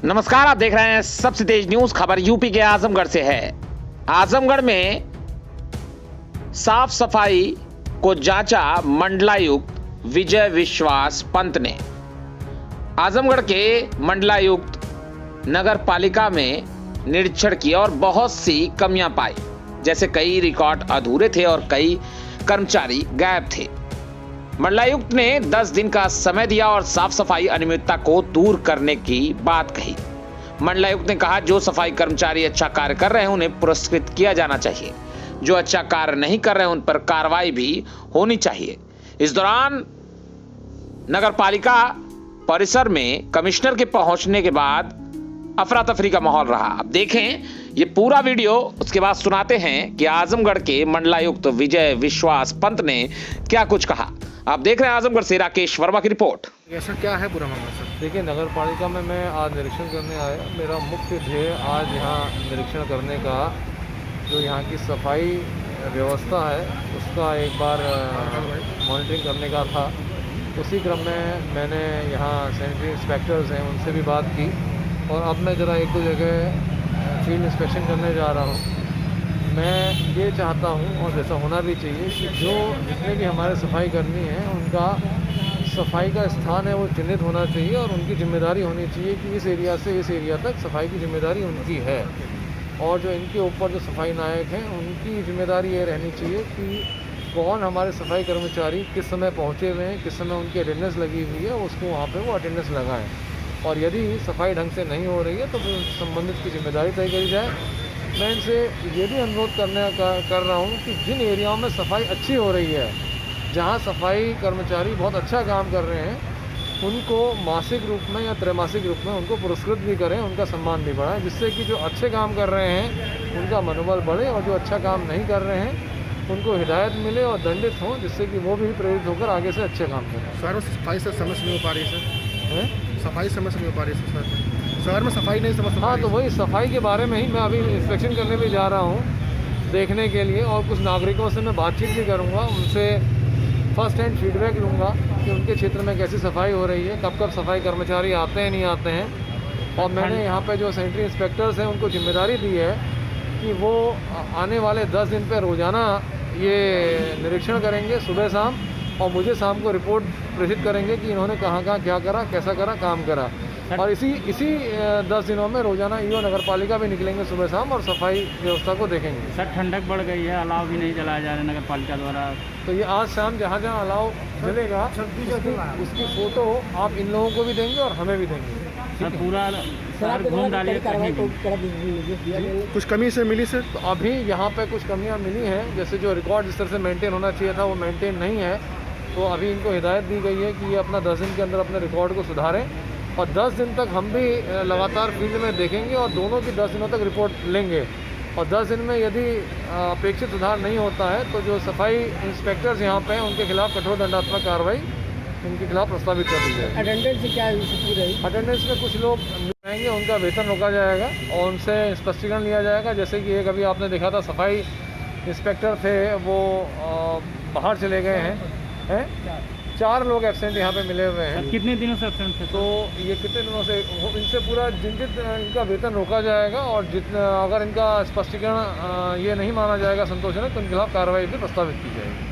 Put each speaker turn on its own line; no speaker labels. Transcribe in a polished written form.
नमस्कार, आप देख रहे हैं सबसे तेज न्यूज। खबर यूपी के आजमगढ़ से है। आजमगढ़ में साफ सफाई को जांचा मंडलायुक्त विजय विश्वास पंत ने। आजमगढ़ के मंडलायुक्त नगर पालिका में निरीक्षण किया और बहुत सी कमियां पाई, जैसे कई रिकॉर्ड अधूरे थे और कई कर्मचारी गायब थे। मंडलायुक्त ने 10 दिन का समय दिया और साफ सफाई अनियमितता को दूर करने की बात कही। मंडलायुक्त ने कहा, जो सफाई कर्मचारी अच्छा कार्य कर रहे हैं उन्हें पुरस्कृत किया जाना चाहिए, जो अच्छा कार्य नहीं कर रहे हैं उन पर कार्रवाई भी होनी चाहिए। इस दौरान नगर पालिका परिसर में कमिश्नर के पहुंचने के बाद अफरा तफरी का माहौल रहा। अब देखें ये पूरा वीडियो, उसके बाद सुनाते हैं कि आजमगढ़ के मंडलायुक्त विजय विश्वास पंत ने क्या कुछ कहा। आप देख रहे हैं आजमगढ़ से राकेश वर्मा की रिपोर्ट।
ऐसा क्या है पूरा मामला सर?
देखिए, नगर पालिका में मैं आज निरीक्षण करने आया। मेरा मुख्य ध्येय आज यहाँ निरीक्षण करने का, जो यहाँ की सफाई व्यवस्था है उसका एक बार मॉनिटरिंग करने का था। उसी क्रम में मैंने यहाँ सैनिटरी इंस्पेक्टर्स हैं उनसे भी बात की और अब मैं ज़रा एक दो जगह फील्ड इंस्पेक्शन करने जा रहा हूँ। मैं ये चाहता हूँ और जैसा होना भी चाहिए कि जो जितने भी हमारे सफाई कर्मी हैं उनका सफाई का स्थान है वो चिन्हित होना चाहिए और उनकी जिम्मेदारी होनी चाहिए कि इस एरिया से इस एरिया तक सफाई की जिम्मेदारी उनकी है। और जो इनके ऊपर जो सफाई नायक हैं उनकी जिम्मेदारी ये रहनी चाहिए कि कौन हमारे सफाई कर्मचारी किस समय पहुँचे हुए हैं, किस समय उनकी अटेंडेंस लगी हुई है, उसको वहाँ पर वो अटेंडेंस लगाएँ। और यदि सफाई ढंग से नहीं हो रही है तो फिर संबंधित की जिम्मेदारी तय करी जाए। मैं इनसे ये भी अनुरोध कर रहा हूँ कि जिन एरियाओं में सफाई अच्छी हो रही है, जहाँ सफाई कर्मचारी बहुत अच्छा काम कर रहे हैं, उनको मासिक रूप में या त्रैमासिक रूप में उनको पुरस्कृत भी करें, उनका सम्मान भी बढ़ाएं, जिससे कि जो अच्छे काम कर रहे हैं उनका मनोबल बढ़े और जो अच्छा काम नहीं कर रहे हैं उनको हिदायत मिले और दंडित हों, जिससे कि वो भी प्रेरित होकर आगे से अच्छे काम करें।
शहर में सफाई से समस्या नहीं हो पा रही है सर? सफाई समस्या नहीं हो पा रही है सर? शहर में सफाई नहीं समस्या।
हाँ, तो वही सफाई के बारे में ही मैं अभी इंस्पेक्शन करने भी जा रहा हूँ देखने के लिए, और कुछ नागरिकों से मैं बातचीत भी करूँगा, उनसे फर्स्ट हैंड फीडबैक लूँगा कि उनके क्षेत्र में कैसी सफाई हो रही है, कब कब सफाई कर्मचारी आते हैं नहीं आते हैं। और मैंने यहाँ पे जो सैनिटरी इंस्पेक्टर्स हैं उनको जिम्मेदारी दी है कि वो आने वाले 10 दिन पर रोज़ाना ये निरीक्षण करेंगे सुबह शाम, और मुझे शाम को रिपोर्ट प्रेषित करेंगे कि इन्होंने कहाँ क्या करा, कैसा करा, काम करा। और इसी 10 दिनों में रोजाना ईओ नगर पालिका भी निकलेंगे सुबह शाम और सफाई व्यवस्था को देखेंगे।
सर, ठंडक बढ़ गई है, अलाव भी नहीं जलाया जा रहा है नगर पालिका द्वारा।
तो ये आज शाम जहाँ जहाँ अलाव जलेगा उसकी फ़ोटो आप इन लोगों को भी देंगे और हमें भी देंगे।
सर, पूरा शहर घूम डालिए कहीं भी।
कुछ कमी से मिली सर?
तो अभी यहाँ पे कुछ कमियाँ मिली हैं, जैसे जो रिकॉर्ड जिस तरह से मेंटेन होना चाहिए था वो मेंटेन नहीं है। तो अभी इनको हिदायत दी गई है कि ये अपना 10 दिन के अंदर अपने रिकॉर्ड को सुधारें, और 10 दिन तक हम भी लगातार फील्ड में देखेंगे और दोनों की 10 दिनों तक रिपोर्ट लेंगे। और 10 दिन में यदि अपेक्षित सुधार नहीं होता है तो जो सफाई इंस्पेक्टर्स यहाँ पे हैं उनके खिलाफ कठोर दंडात्मक कार्रवाई उनके खिलाफ प्रस्तावित कर दी जाएगी।
अटेंडेंस की क्या स्थिति रही?
अटेंडेंस में कुछ लोग आएंगे, उनका वेतन रोका जाएगा और उनसे स्पष्टीकरण लिया जाएगा। जैसे कि एक अभी आपने देखा था सफाई इंस्पेक्टर थे, वो बाहर चले गए हैं। 4 लोग एब्सेंट यहाँ पे मिले हुए हैं।
कितने दिनों से एब्सेंट थे?
तो ये कितने दिनों से इनसे पूरा इनका वेतन रोका जाएगा, और जितना अगर इनका स्पष्टीकरण ये नहीं माना जाएगा संतोषजनक तो इनके खिलाफ कार्रवाई भी प्रस्तावित की जाएगी।